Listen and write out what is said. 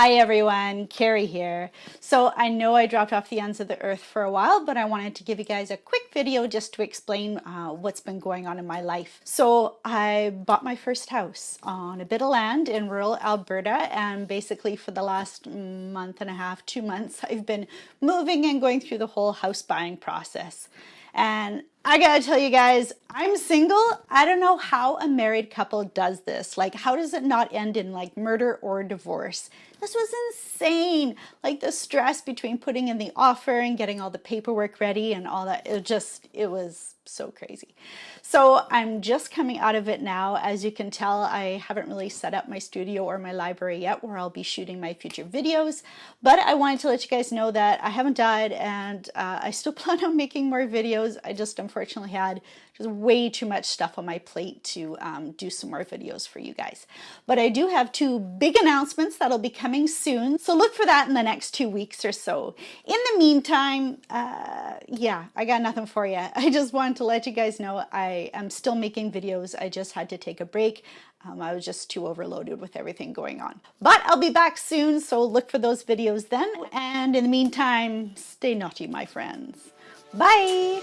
Hi everyone, Cari here. So I know I dropped off the ends of the earth for a while, but I wanted to give you guys a quick video just to explain what's been going on in my life. So I bought my first house on a bit of land in rural Alberta, and basically for the last month and a half, 2 months, I've been moving and going through the whole house buying process. And I gotta tell you guys, I'm single. I don't know how a married couple does this. Like, how does it not end in like murder or divorce? This was insane. Like the stress between putting in the offer and getting all the paperwork ready and all that. It was so crazy. So I'm just coming out of it now. As you can tell, I haven't really set up my studio or my library yet where I'll be shooting my future videos. But I wanted to let you guys know that I haven't died, and I still plan on making more videos. I just unfortunately had just way too much stuff on my plate to do some more videos for you guys. But I do have two big announcements that'll be coming soon, so look for that in the next 2 weeks or so. In the meantime, yeah, I got nothing for you. I just wanted to let you guys know I am still making videos. I just had to take a break. I was just too overloaded with everything going on. But I'll be back soon, so look for those videos then. And in the meantime, stay naughty, my friends. Bye!